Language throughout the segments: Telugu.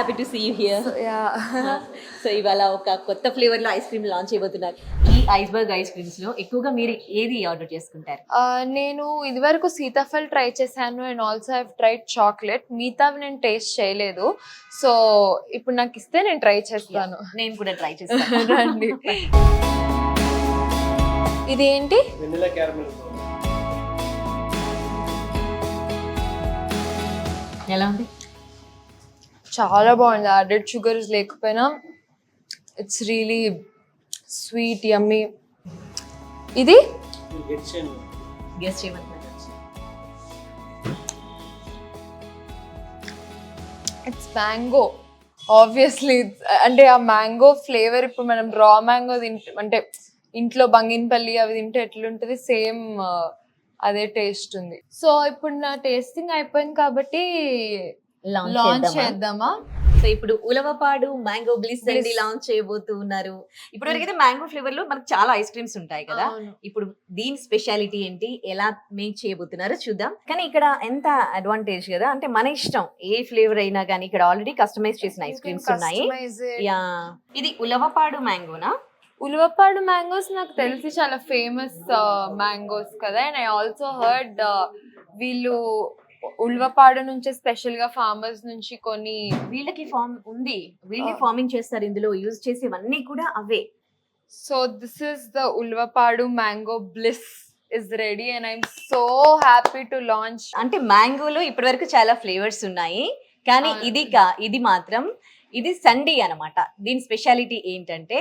Happy to see you here. So ఇవాళ ఒక కొత్త ఫ్లేవర్ లో ఐస్ క్రీమ్ లాంచ్ చేయబోతున్నారు. ఈ ఐస్బర్గ్ ఐస్ క్రీమ్స్ లో ఎక్కువగా మీరు ఏది ఆర్డర్ చేసుకుంటారు? నేను ఇదివరకు సీతాఫల్ ట్రై చేశాను and also have tried chocolate. మిగతావి నేను టేస్ట్ చేయలేదు, సో ఇప్పుడు నాకు ఇస్తే నేను ట్రై చేస్తాను. నేను కూడా ట్రై చేస్తాను. రండి. ఇదేంటి? Vanilla caramel. ఎలా ఉంది? చాలా బాగుంది. యాడెడ్ షుగర్స్ లేకపోయినా ఇట్స్ రియలీ స్వీట్, యమ్మీ. ఇది గెస్ చేయమంటారు. It's mango obviously. అంటే ఆ మ్యాంగో ఫ్లేవర్ ఇప్పుడు మనం రా మ్యాంగో అంటే ఇంట్లో బంగినపల్లి అవి తింటే ఎట్లుంటుంది, సేమ్ అదే టేస్ట్ ఉంది. సో ఇప్పుడు నా టేస్టింగ్ అయిపోయింది కాబట్టి లాంచ్ చేద్దామా? సో ఇప్పుడు ఉలవపాడు మ్యాంగో బ్లిస్ అండి లాంచ్ చేయబోతున్నారు. ఇప్పుడు వరకైతే మ్యాంగో ఫ్లేవర్ లో మనకు చాలా ఐస్ క్రీమ్స్ ఉంటాయి కదా, ఇప్పుడు దీని స్పెషాలిటీ ఏంటి, ఎలా మేక్ చేయబోతున్నారో చూద్దాం. కానీ ఇక్కడ ఎంత అడ్వాంటేజ్ కదా, అంటే మన ఇష్టం ఏ ఫ్లేవర్ అయినా కానీ ఇక్కడ ఆల్రెడీ కస్టమైజ్ చేసిన ఐస్ క్రీమ్స్ ఉన్నాయి. యా, ఇది ఉలవపాడు మ్యాంగోనా? ఉలవపాడు మ్యాంగోస్ నాకు తెలిసి చాలా ఫేమస్ మ్యాంగోస్ కదా. అండ్ ఐ ఆల్సో హర్డ్ వీళ్ళు ఉల్వపాడు నుంచి స్పెషల్ గా ఫార్మర్స్ నుంచి కొన్ని వీళ్ళకి ఫార్మ్ ఉంది, వీళ్ళే ఫార్మింగ్ చేస్తారు. ఇందులో యూజ్ చేసేవన్నీ కూడా అవే. So this is the Ulavapadu mango bliss is ready and I'm so happy to launch. అంటే మ్యాంగోలో ఇప్పటి వరకు చాలా ఫ్లేవర్స్ ఉన్నాయి, కానీ ఇది మాత్రం ఇది సండీ అన్నమాట. దీని స్పెషాలిటీ ఏంటంటే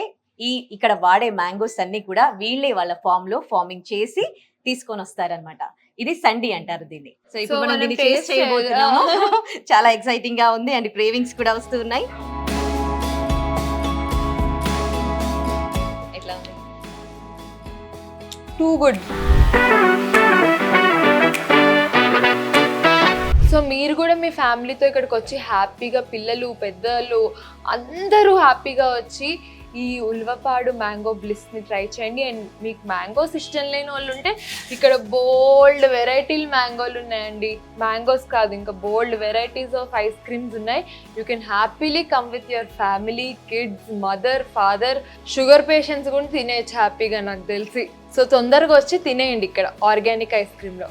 ఇక్కడ వాడే మ్యాంగోస్ అన్ని కూడా వీళ్ళే వాళ్ళ ఫామ్ లో ఫార్మింగ్ చేసి తీసుకొని వస్తారనమాట. ఇది సండీ అంటారు దీన్ని. సో ఇప్పుడు మనం దీన్ని టేస్ట్ చేయబోతున్నాము. చాలా ఎక్సైటింగ్ గా ఉంది అండ్ క్రేవింగ్స్ కూడా వస్తూ ఉన్నాయి. ఎట్లా ఉంది? Too good. సో మీరు కూడా మీ ఫ్యామిలీతో ఇక్కడికి వచ్చి హ్యాపీగా, పిల్లలు పెద్దలు అందరూ హ్యాపీగా వచ్చి ఈ ఉల్వపాడు మ్యాంగో బ్లిస్ని ట్రై చేయండి. అండ్ మీకు మ్యాంగోస్ ఇష్టం లేని వాళ్ళు ఉంటే ఇక్కడ బోల్డ్ వెరైటీలు మ్యాంగోలు ఉన్నాయండి. మ్యాంగోస్ కాదు, ఇంకా బోల్డ్ వెరైటీస్ ఆఫ్ ఐస్ క్రీమ్స్ ఉన్నాయి. You can happily come with your family, kids, mother, father. Sugar patients కూడా తినేయచ్చు హ్యాపీగా నాకు తెలిసి. సో తొందరగా వచ్చి తినేయండి ఇక్కడ ఆర్గానిక్ ఐస్ క్రీమ్లో.